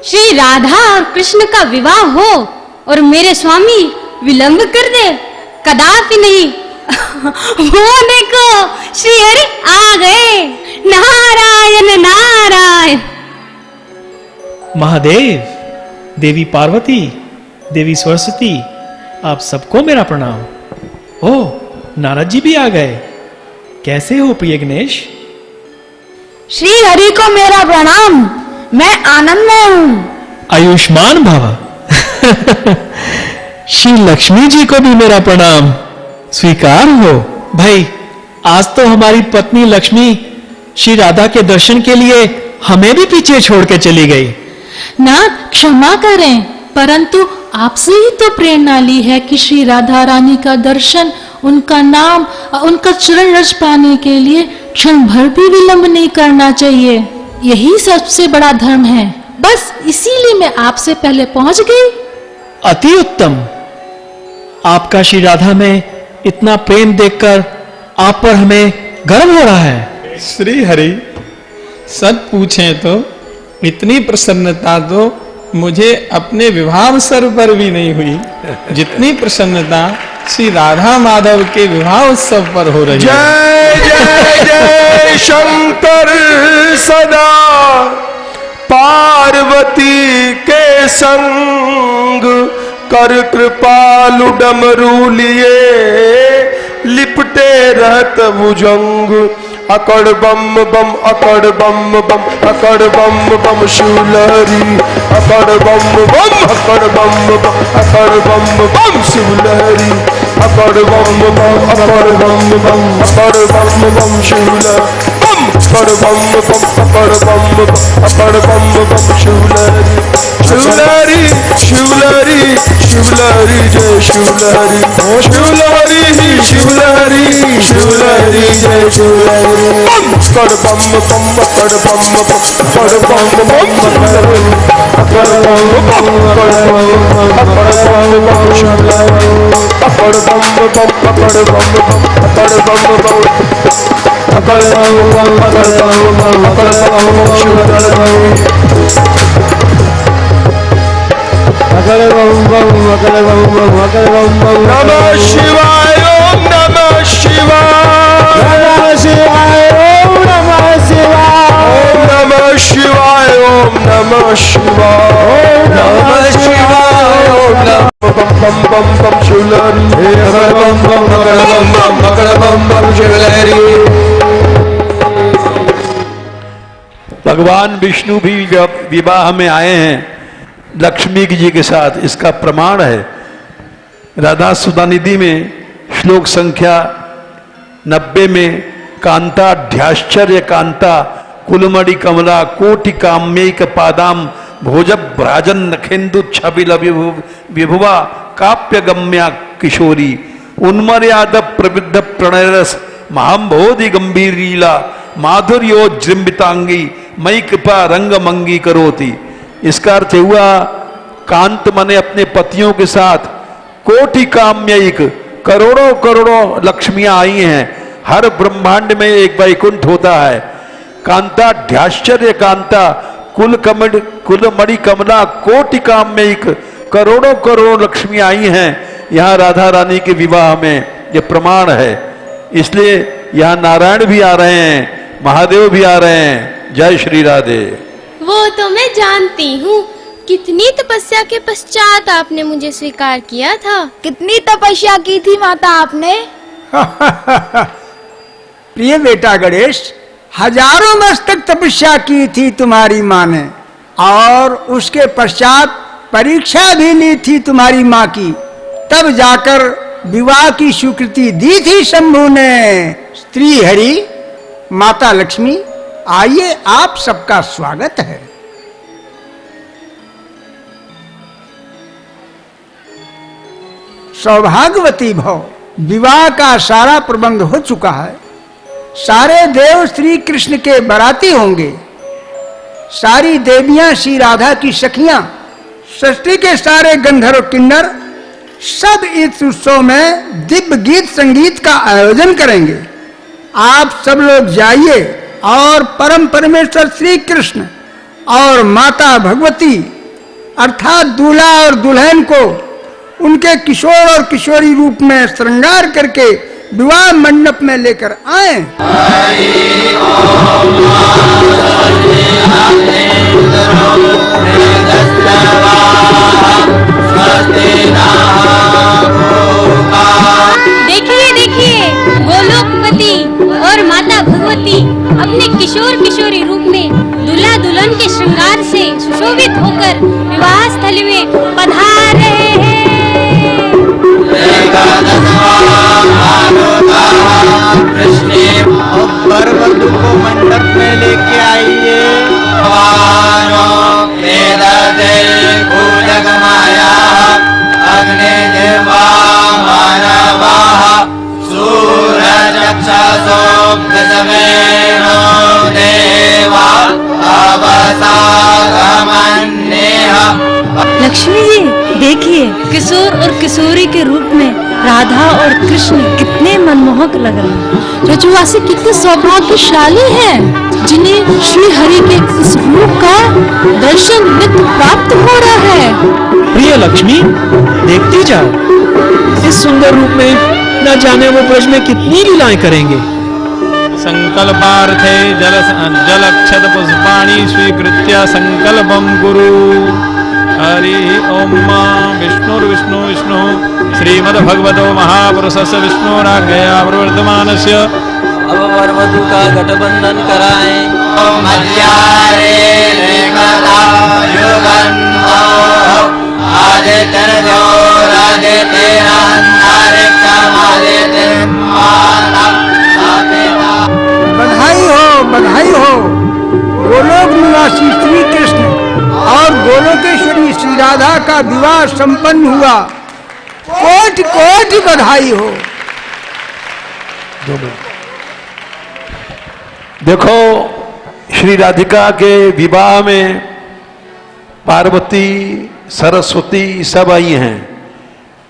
श्री राधा और कृष्ण का विवाह हो और मेरे स्वामी विलंब कर दे, कदापि नहीं। वो देखो, श्री हरि आ गए। नारायण नारायण। महादेव, देवी पार्वती, देवी सरस्वती, आप सबको मेरा प्रणाम। ओह, नारद जी भी आ गए। कैसे हो प्रिय गणेश? श्री हरि को मेरा प्रणाम, मैं आनंद में हूँ। आयुष्मान भव। श्री लक्ष्मी जी को भी मेरा प्रणाम, स्वीकार हो। भाई, आज तो हमारी पत्नी लक्ष्मी श्री राधा के दर्शन के लिए हमें भी पीछे छोड़ के चली गई। नाथ क्षमा करें, परंतु आपसे ही तो प्रेरणा ली है कि श्री राधा रानी का दर्शन, उनका नाम और उनका चरण रज पाने के लिए क्षण भर भी विलंब नहीं करना चाहिए। यही सबसे बड़ा धर्म है। बस इसीलिए मैं आपसे पहले पहुंच गई। अति उत्तम। आपका श्री राधा में इतना प्रेम देखकर आप पर हमें गर्व हो रहा है। श्री हरि, सच पूछें तो इतनी प्रसन्नता तो मुझे अपने विवाह अवसर पर भी नहीं हुई जितनी प्रसन्नता श्री राधा माधव के विवाह उत्सव पर हो रही है। जय जय जय शंकर सदा संग कर कृपालु डमरू लिए लिपटे रहत भुजंग अकड़ बम बम अकड़ बम बम अकड़ बम बम शिवलहरी अकड़ बम बम अकड़ बम बम अकड़ बम बम शिवलहरी अकड़ बम बम अकड़ बम बम अकड़ बम बम शिवलहरी अकड़ बम बम अकड़ बम बम अकड़ बम बम शिवलहरी शिवलहरी शिवलहरी शिवलहरी जय शिवलहरी शिवलहरी शिवलहरी शिवलहरी जय शिवलहरी अकड़ बम बम अकड़ बम बम अकड़ बम बम शिवलहरी अकड़ बम बम अकड़ बम बम शिवलहरी अकड़ बम बम अकड़ बम बम अकड़ बम बम अकड़ बम बम अकड़ बम बम अकड़ बम बम शिवलहरी अकड़ बम बम अकड़ बम बम अकड़ बम बम नमः शिवाय ओम नमः शिवाय नमः शिवाय ओम नमः शिवाय ओम नमः शिवाय ओम नमः शिवाय ओम नमः शिवाय ओम नमः बम बम बम शिवलहरी अकड़ बम बम अकड़ बम बम शिवलहरी। भगवान विष्णु भी विवाह में आए हैं लक्ष्मी जी के साथ, इसका प्रमाण है। राधा सुधानिधि में श्लोक संख्या 90 में कांता ध्याश्चर्य कांता कुलमणि कमला कोटि काम्यैक पादाम भोज भ्राजन नखेन्दु छबिल विभुवा काप्य गम्या किशोरी उन्मर्याद प्रविद्ध प्रणयरस महाम्भोधि गंभीर लीला माधुर्योज्जृंबितांगी मई कृपा रंग मंगी करोती। इसका अर्थ हुआ कांत मने अपने पतियों के साथ कोटि काम्यिक करोड़ों करोड़ों लक्ष्मियां आई हैं। हर ब्रह्मांड में एक वैकुंठ होता है। कांता ध्याश्चर्य कांता कुलमणि कमला कोटि काम्यिक करोड़ों करोड़ों लक्ष्मियां आई हैं यहाँ राधा रानी के विवाह में। ये प्रमाण है। इसलिए यहाँ नारायण भी आ रहे हैं, महादेव भी आ रहे हैं। जय श्री राधे। वो तो मैं जानती हूँ, कितनी तपस्या के पश्चात आपने मुझे स्वीकार किया था। कितनी तपस्या की थी माता आपने? प्रिय बेटा गणेश, हजारों वर्ष तक तपस्या की थी तुम्हारी माँ ने, और उसके पश्चात परीक्षा भी ली थी तुम्हारी माँ की, तब जाकर विवाह की स्वीकृति दी थी शंभु ने। स्त्री हरि माता लक्ष्मी, आइए आप सबका स्वागत है। सौभाग्यवती भव, विवाह का सारा प्रबंध हो चुका है। सारे देव श्री कृष्ण के बाराती होंगे। सारी देवियां श्री राधा की सखियां, सृष्टि के सारे गंधर्व किन्नर सब इस उत्सव में दिव्य गीत संगीत का आयोजन करेंगे। आप सब लोग जाइए और परम परमेश्वर श्री कृष्ण और माता भगवती अर्थात दूल्हा और दुल्हन को उनके किशोर और किशोरी रूप में श्रृंगार करके विवाह मंडप में लेकर आए। देखिए देखिए, गोलोकपति और माता भगवती अपने किशोर किशोरी रूप में दूल्हा दुल्हन के श्रृंगार से सुशोभित होकर विवाह स्थल में पधार रहे हैं। वर वधु को मंडप में लेके आइए। अग्नि देवा मानवाः सूरज चक्षुर्दशमेनो देवा अवसागमन्येह। लक्ष्मी जी देखिए, किशोर और किशोरी के रूप में राधा और कृष्ण कितने मनमोहक लग रहे हैं। ब्रजवासी कितने सौभाग्यशाली हैं जिन्हें श्री हरि के इस रूप का दर्शन नित्य प्राप्त हो रहा है। प्रिय लक्ष्मी, देखती जाओ, इस सुंदर रूप में न जाने वो ब्रज में कितनी लीलाएं करेंगे। संकल्पार्थे जलक्षत पुष्पाणि स्वीकृत्य संकल्पं कुरु। हरि ओम विष्णुर्विष्णु विष्णु श्रीमद्भगवतो महापुरुषस्य विष्णुराज्ञया प्रवर्तमानस्य अब वर वधु का गठबंधन कराएं। मध्यारे रेखता युगन्धो आदित्य जो राधे तेरा नारे कमाले ते बधाई हो गोलोक निवासी श्री कृष्ण और गोलोकेश्वरी श्री राधा का विवाह संपन्न हुआ। कोटि कोटि बधाई हो। देखो, श्री राधिका के विवाह में पार्वती सरस्वती सब आई हैं।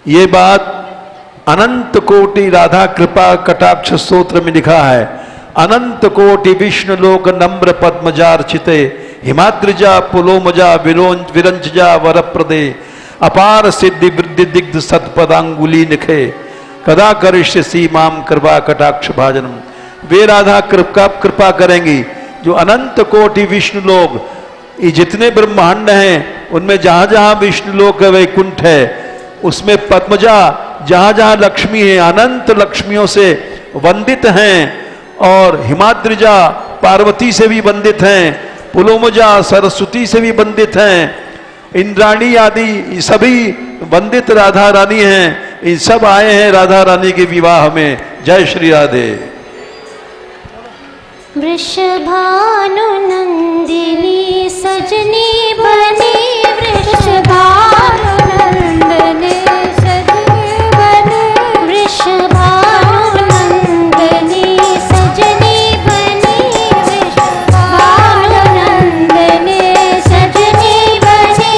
ये बात अनंत कोटि राधा कृपा कटाक्ष स्तोत्र में लिखा है। अनंत कोटि विष्णु लोक नम्र पद्मजार्चिते हिमाद्रिजा पुलोमजा विरंजजा वरप्रदे अपार सिद्धि वृद्धि दिग्ध सत्पदांगुली निखे कदा करिष्य सीमाम कृपा कटाक्ष भाजनम। वे राधा कृपा करेंगी जो अनंत कोटि विष्णु लोक, ये जितने ब्रह्मांड हैं उनमें जहां जहां विष्णु लोक वैकुंठ है उसमें पद्मजा जहां जहां लक्ष्मी है अनंत लक्ष्मियों से वंदित हैं और हिमाद्रिजा पार्वती से भी वंदित हैं, पुलोमजा सरस्वती से भी वंदित हैं, इंद्राणी आदि सभी वंदित राधा रानी हैं। इन सब आए हैं राधा रानी के विवाह में। जय श्री राधे। वृषभानु नंदिनी सजनी बनी वृषभानु नंदिनी सजनी बनी वृषभानु नंदिनी सजनी बनी वृषभानु नंदिनी सजनी बनी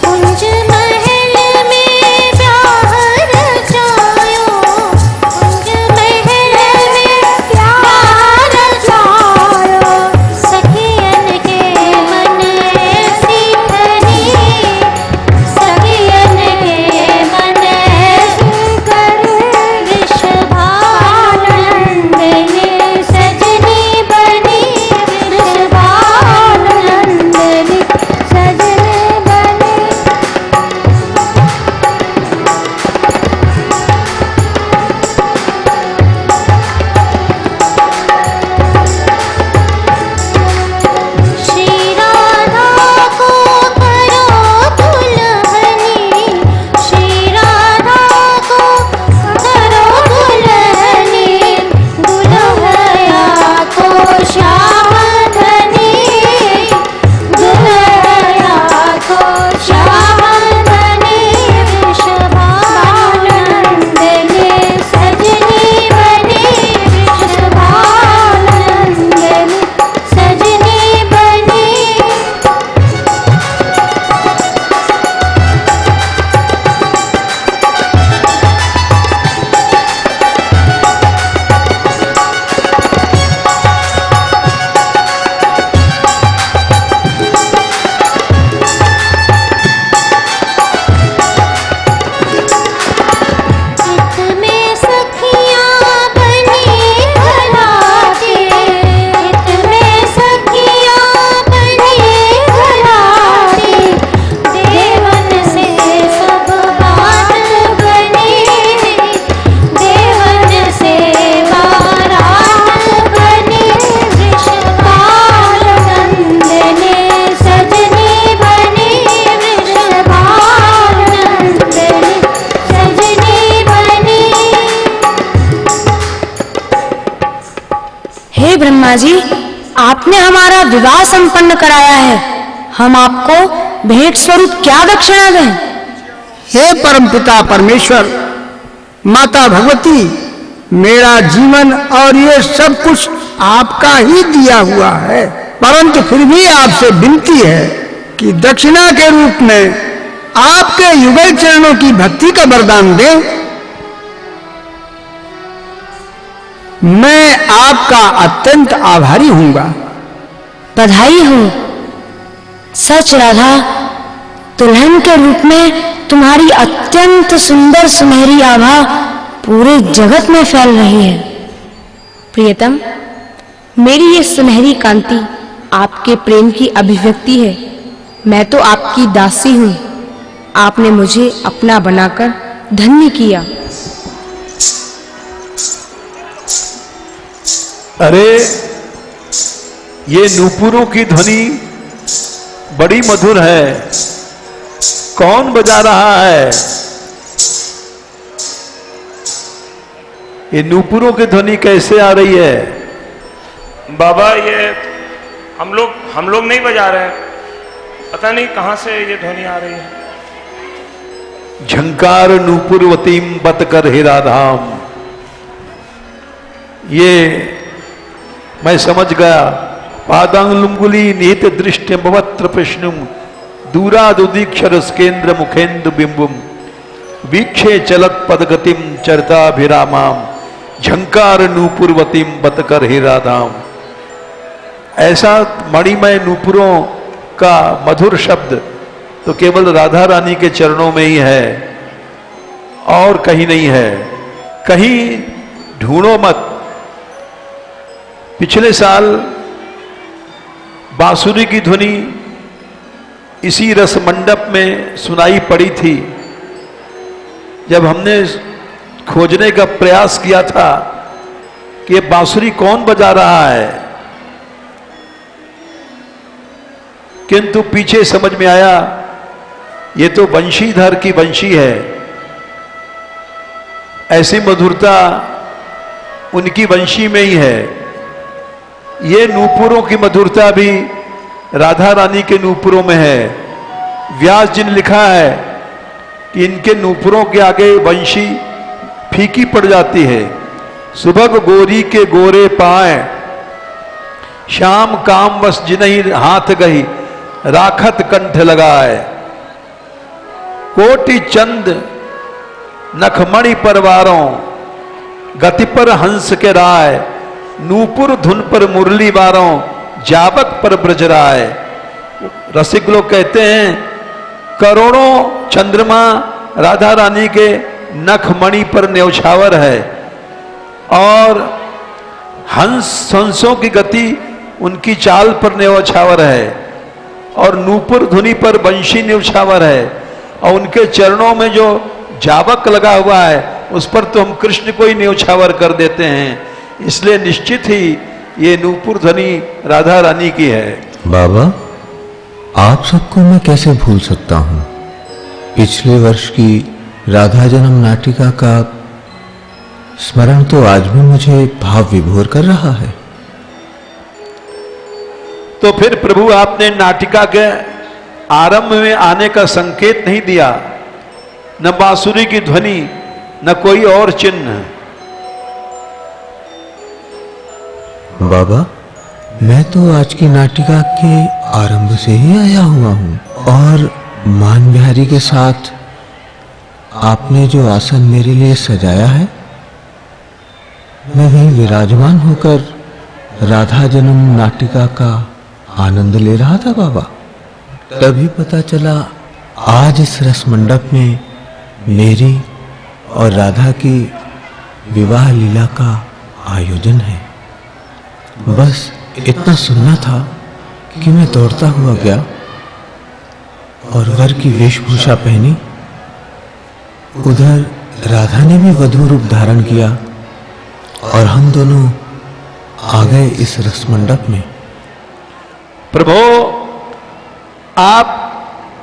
कुंज महल में ब्याह रचायो कुंज महल में ब्याह रचायो सखियन के मन ऐसी धनी सखियन के मन ऐसी कर वृषभानंदिनी सजनी बनी वृषभानंदिनी सजनी बनी। श्री राधा को करो दुल्हनी श्री राधा को करो दुल्हनी दुल्हया को श्याम धनी दुल्हया को श्याम धनी वृषभानंदिनी सजनी बनी वृषभानंदिनी सजनी बनी। चित में सखियां बनी घराती चित में सखियां बनी घराती देवन से सब बात बनी देवन से बारात बनी वृषभानंदिनी सजनी बनी वृषभानंदिनी सजनी बनी। हे ब्रह्मा जी, आपने हमारा विवाह संपन्न कराया है। हम आपको भेंट स्वरूप क्या दक्षिणा दें? हे परमपिता परमेश्वर, माता भगवती, मेरा जीवन और ये सब कुछ आपका ही दिया हुआ है, परंतु फिर भी आपसे विनती है कि दक्षिणा के रूप में आपके युगल चरणों की भक्ति का वरदान दें। मैं आपका अत्यंत आभारी हूंगा। बधाई हो। सच राधा, दुल्हन के रूप में तुम्हारी अत्यंत सुंदर सुनहरी आभा पूरे जगत में फैल रही है। प्रियतम, मेरी ये सुनहरी कांति आपके प्रेम की अभिव्यक्ति है। मैं तो आपकी दासी हूँ। आपने मुझे अपना बनाकर धन्य किया। अरे ये नूपुरों की ध्वनि बड़ी मधुर है, कौन बजा रहा है? ये नूपुरों की ध्वनि कैसे आ रही है? बाबा ये हम लोग नहीं बजा रहे हैं, पता नहीं कहां से ये ध्वनि आ रही है। झंकार नूपुरवतीम बतकर हे राधाम, ये मैं समझ गया। पादांगुली निहित दृष्टि भवत्र प्रश्नुम दूरादुदीक्षर स्केन्द्र मुखेन्दु बिंबुम वीक्षे चलत पदगतिम चरताभिरामाम झंकार नूपुरवतीम बतकर हे राधाम। ऐसा मणिमय नूपुरों का मधुर शब्द तो केवल राधा रानी के चरणों में ही है और कहीं नहीं है। कहीं ढूंढो मत। पिछले साल बांसुरी की ध्वनि इसी रस मंडप में सुनाई पड़ी थी। जब हमने खोजने का प्रयास किया था कि ये बांसुरी कौन बजा रहा है, किंतु पीछे समझ में आया ये तो बंशीधर की बंशी है। ऐसी मधुरता उनकी बंशी में ही है। ये नूपुरों की मधुरता भी राधा रानी के नूपुरों में है। व्यास जी ने लिखा है कि इनके नूपुरों के आगे बंशी फीकी पड़ जाती है। सुबह गोरी के गोरे पाए शाम काम बस जिन्हीं हाथ गई राखत कंठ लगाए। कोटि चंद नखमणि परवारों गति पर हंस के राय नूपुर धुन पर मुरली बारों जावक पर ब्रजराय। रसिक लोग कहते हैं करोड़ों चंद्रमा राधा रानी के नखमणि पर न्यौछावर है और हंसों की गति उनकी चाल पर न्यौछावर है और नूपुर धुनी पर बंशी न्यौछावर है और उनके चरणों में जो जावक लगा हुआ है उस पर तो हम कृष्ण को ही न्यौछावर कर देते हैं। इसलिए निश्चित ही ये नूपुर ध्वनि राधा रानी की है। बाबा, आप सबको मैं कैसे भूल सकता हूं? पिछले वर्ष की राधा जन्म नाटिका का स्मरण तो आज भी मुझे भाव विभोर कर रहा है। तो फिर प्रभु आपने नाटिका के आरंभ में आने का संकेत नहीं दिया, न बांसुरी की ध्वनि न कोई और चिन्ह। बाबा, मैं तो आज की नाटिका के आरंभ से ही आया हुआ हूं और मान बिहारी के साथ आपने जो आसन मेरे लिए सजाया है मैं वहीं विराजमान होकर राधा जन्म नाटिका का आनंद ले रहा था। बाबा, तभी पता चला आज इस रस मंडप में मेरी और राधा की विवाह लीला का आयोजन है। बस इतना सुनना था कि मैं दौड़ता हुआ गया और वर की वेशभूषा पहनी। उधर राधा ने भी वधू रूप धारण किया और हम दोनों आ गए इस रस मंडप में। प्रभु,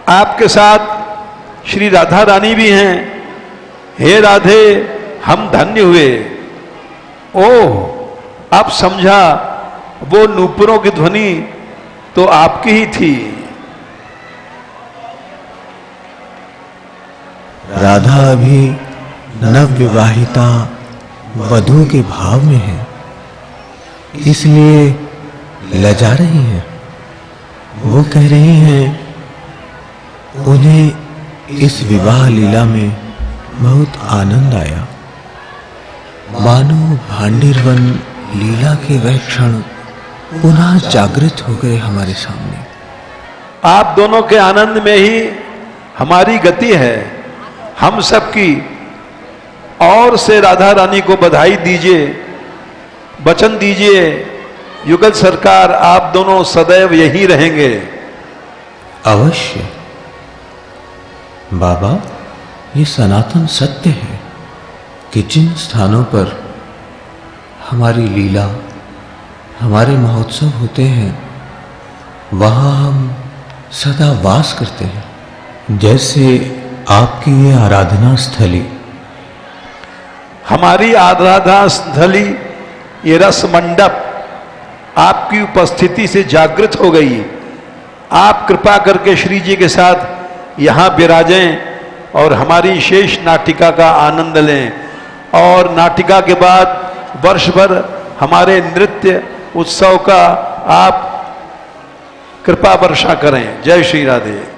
आपके साथ श्री राधा रानी भी हैं। हे राधे, हम धन्य हुए। ओह, आप समझा वो नूपुरों की ध्वनि तो आपकी ही थी। राधा अभी नव विवाहिता वधू के भाव में है, इसलिए लजा रही हैं। वो कह रही हैं उन्हें इस विवाह लीला में बहुत आनंद आया, मानो भांडिरवन लीला के वह क्षण पुनः जागृत हो गए हमारे सामने। आप दोनों के आनंद में ही हमारी गति है, हम सबकी। और से राधा रानी को बधाई दीजिए, वचन दीजिए, युगल सरकार आप दोनों सदैव यही रहेंगे। अवश्य बाबा, ये सनातन सत्य है कि जिन स्थानों पर हमारी लीला, हमारे महोत्सव होते हैं, वहां हम सदा वास करते हैं। जैसे आपकी ये आराधना स्थली, हमारी आराधना स्थली, ये रस मंडप आपकी उपस्थिति से जागृत हो गई। आप कृपा करके श्री जी के साथ यहाँ विराजें और हमारी शेष नाटिका का आनंद लें, और नाटिका के बाद वर्ष भर हमारे नृत्य उत्सव का आप कृपा वर्षा करें। जय श्री राधे।